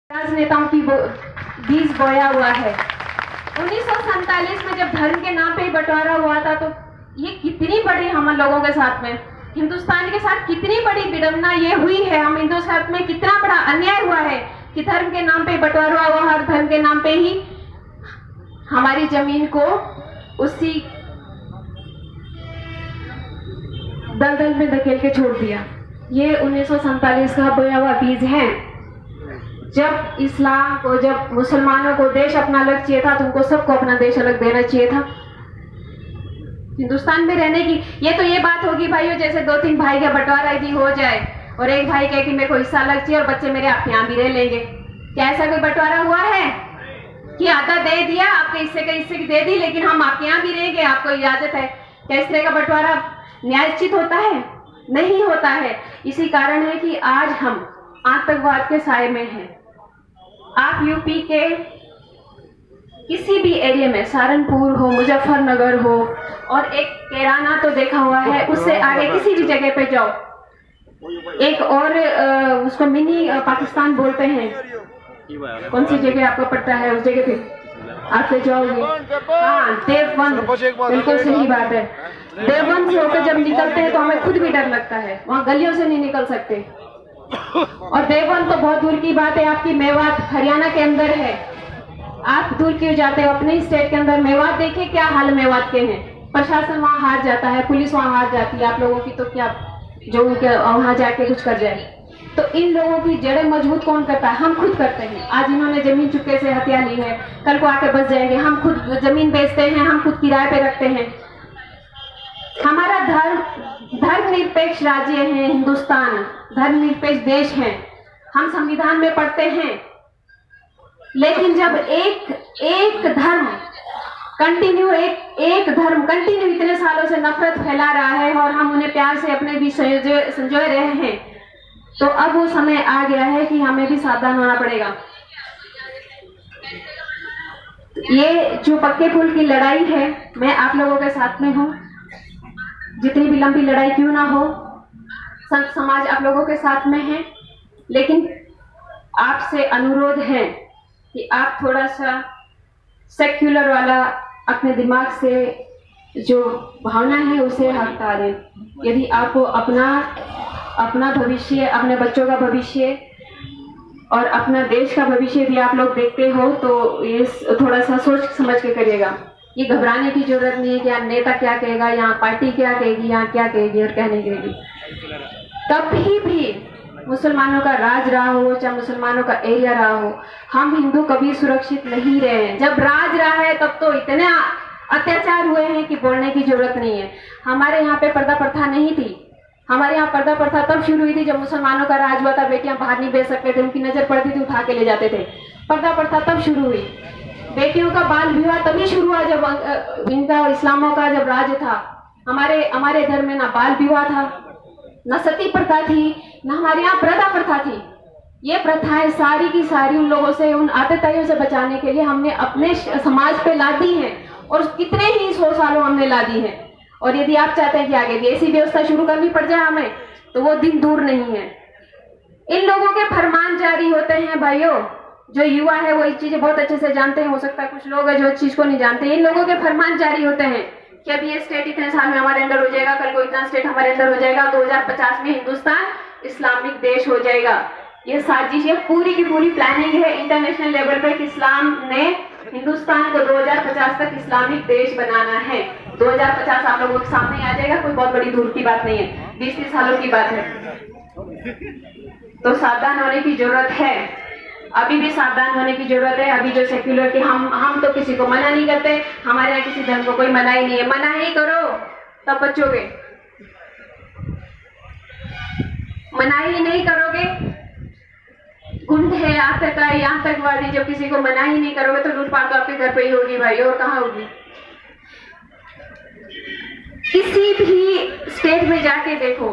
राजनेताओं की बीज बोया हुआ है। 1947 में जब धर्म के नाम पे ही बंटवारा हुआ था तो ये कितनी बड़ी हम लोगों के साथ में, हिंदुस्तान के साथ कितनी बड़ी विडंबना ये हुई है। हम हिंदू साथ में कितना बड़ा अन्याय हुआ है कि धर्म के नाम पे बंटवारा हुआ, हर धर्म के नाम पे ही हमारी जमीन को उसी दलदल में धकेल के छोड़ दिया। ये 1947 का बोया हुआ बीज है। जब इस्लाम को, जब मुसलमानों को देश अपना अलग चाहिए था तो उनको सबको अपना देश अलग देना चाहिए था। हिंदुस्तान में रहने की ये बात होगी भाइयों, जैसे 2-3 भाई का बंटवारा यदि हो जाए और एक भाई कहे कि मेरे को हिस्सा अलग चाहिए और बच्चे मेरे आप यहाँ भी रह लेंगे। क्या ऐसा कोई बंटवारा हुआ है कि आधा दे दिया, आपके हिस्से का हिस्से की दे दी, लेकिन हम आपके यहाँ भी रहेंगे, आपको इजाजत है? क्या इस तरह का बंटवारा न्यायोचित होता है? नहीं होता है। इसी कारण है कि आज हम आतंकवाद के साए में हैं। आप यूपी के किसी भी एरिया में, सहारनपुर हो, मुजफ्फरनगर हो, और एक कैराना तो देखा हुआ है, उससे आगे किसी भी जगह पे जाओ, एक और उसको मिनी पाकिस्तान बोलते हैं, कौन सी जगह आपको पड़ता है उस जगह पे आप ले जाओगे? हाँ, देवबंद, बिल्कुल सही बात है। देवबंद से होकर जब निकलते हैं तो हमें खुद भी डर लगता है, वहाँ गलियों से नहीं निकल सकते। और देवबंद तो बहुत दूर की बात है, आपकी मेवात हरियाणा के अंदर है। आप दूर क्यों जाते हो? अपने स्टेट के अंदर मेवात देखिए क्या हाल मेवात के हैं। प्रशासन वहाँ हार जाता है, पुलिस वहाँ हार जाती है, आप लोगों की तो क्या जो उनके वहाँ जाके कुछ कर जाए। तो इन लोगों की जड़ें मजबूत कौन करता है? हम खुद करते हैं। आज इन्होंने जमीन चुपके से हथिया ली है, कल को आके बच जाएंगे। हम खुद जमीन बेचते हैं, हम खुद किराए पे रखते हैं। हमारा धर्मनिरपेक्ष राज्य है हिंदुस्तान, धर्मनिरपेक्ष देश है। हम संविधान में पढ़ते हैं, लेकिन जब एक धर्म कंटिन्यू इतने सालों से नफरत फैला रहा है और हम उन्हें प्यार से अपने भी संजोए रहे हैं, तो अब वो समय आ गया है कि हमें भी सावधान होना पड़ेगा। ये जो पक्के पुल की लड़ाई है, मैं आप लोगों के साथ में हूँ। जितनी भी लंबी लड़ाई क्यों ना हो, संत समाज आप लोगों के साथ में है, लेकिन आपसे अनुरोध है कि आप थोड़ा सा सेक्युलर वाला अपने दिमाग से जो भावना है उसे हटा दें। यदि आपको अपना भविष्य, अपने बच्चों का भविष्य और अपना देश का भविष्य भी आप लोग देखते हो तो ये थोड़ा सा सोच समझ के करिएगा। ये घबराने की जरूरत नहीं है कि यहाँ नेता क्या कहेगा, यहाँ पार्टी क्या कहेगी, यहाँ क्या कहेगी और क्या नहीं कहेगी। कभी भी मुसलमानों का राज रहा हो, चाहे मुसलमानों का एरिया रहा हो, हम हिंदू कभी सुरक्षित नहीं रहे हैं। जब राज रहा है तब तो इतने अत्याचार हुए हैं कि बोलने की जरूरत नहीं है। हमारे यहाँ पे पर्दा प्रथा नहीं थी। हमारे यहाँ पर्दा प्रथा तब शुरू हुई थी जब मुसलमानों का राज हुआ था। बेटियां बाहर नहीं भेज सकते थे, उनकी नजर पड़ती थी, उठा के ले जाते थे। पर्दा प्रथा तब शुरू हुई। बेटियों का बाल विवाह तभी शुरू हुआ जब इनका इस्लामों का जब राज था। हमारे धर्म में ना बाल विवाह था, न सती प्रथा थी, न हमारे यहाँ प्रथा प्रथा थी। ये प्रथाएं सारी की सारी उन लोगों से, उन आतताइयों से बचाने के लिए हमने अपने समाज पे ला दी है, और कितने ही 100 सालों हमने ला दी है। और यदि आप चाहते हैं कि आगे भी ऐसी व्यवस्था शुरू करनी पड़ जाए हमें, तो वो दिन दूर नहीं है। इन लोगों के फरमान जारी होते हैं भाइयों। जो युवा है वो इस चीजें बहुत अच्छे से जानते हैं, हो सकता है कुछ लोग हैं जो इस चीज को नहीं जानते। इन लोगों के फरमान जारी होते हैं कि अब ये स्टेट इतने साल में हमारे अंदर हो जाएगा, कल को इतना स्टेट हमारे अंदर हो जाएगा, 2050 में हिंदुस्तान इस्लामिक देश हो जाएगा। ये साजिश, ये पूरी की पूरी प्लानिंग है इंटरनेशनल लेवल पे कि इस्लाम ने हिंदुस्तान को 2050 तक इस्लामिक देश बनाना है। 2050 आप लोगों के सामने आ जाएगा, कोई बहुत बड़ी दूर की बात नहीं है, 20-30 सालों की बात है। तो सावधान होने की जरूरत है, अभी भी सावधान होने की जरूरत है। अभी जो सेक्युलर के हम तो किसी को मना नहीं करते, हमारे यहाँ किसी धर्म को कोई मना ही नहीं है। मना ही करो तब बचोगे, मना ही नहीं करोगे, गुंड है, आतंकवादी, जब किसी को मना ही नहीं करोगे तो लूटपाट तो आपके घर पे ही होगी भाई, और कहाँ होगी? किसी भी स्टेट में जाके देखो,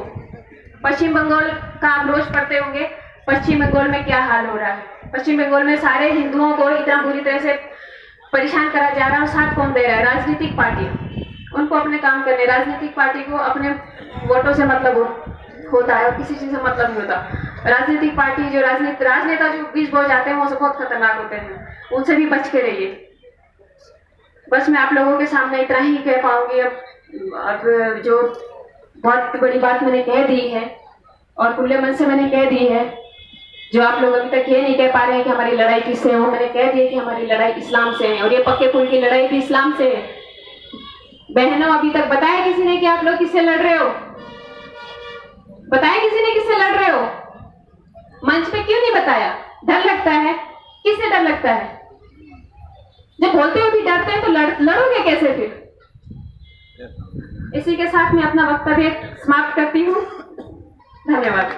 पश्चिम बंगाल का आप रोज पढ़ते होंगे, पश्चिम बंगाल में क्या हाल हो रहा है। पश्चिम बंगाल में सारे हिंदुओं को इतना बुरी तरह से परेशान करा जा रहा है। साथ कौन दे रहा है? राजनीतिक पार्टी। उनको अपने काम करने, राजनीतिक पार्टी को अपने वोटों से मतलब होता है और किसी चीज से मतलब नहीं होता। राजनीतिक पार्टी जो राजनेता जो बीच बोल जाते हैं वो सब बहुत खतरनाक होते हैं, उनसे भी बच के रहिए। बस मैं आप लोगों के सामने इतना ही कह पाऊंगी। अब जो बहुत बड़ी बात मैंने कह दी है और खुले मन से मैंने कह दी है, जो आप लोग अभी तक ये नहीं कह पा रहे हैं कि हमारी लड़ाई किससे है, वो मैंने कह दिया कि हमारी लड़ाई इस्लाम से है और ये पक्के पुल की लड़ाई भी इस्लाम से है। बहनों, अभी तक बताया किसी ने कि आप लोग किससे लड़ रहे हो? बताया किसी ने किससे लड़ रहे हो? मंच पे क्यों नहीं बताया? डर लगता है? किससे डर लगता है? जब बोलते हो भी डरते हैं तो लड़ोगे कैसे फिर? इसी के साथ मैं अपना वक्तव्य समाप्त करती हूँ। धन्यवाद।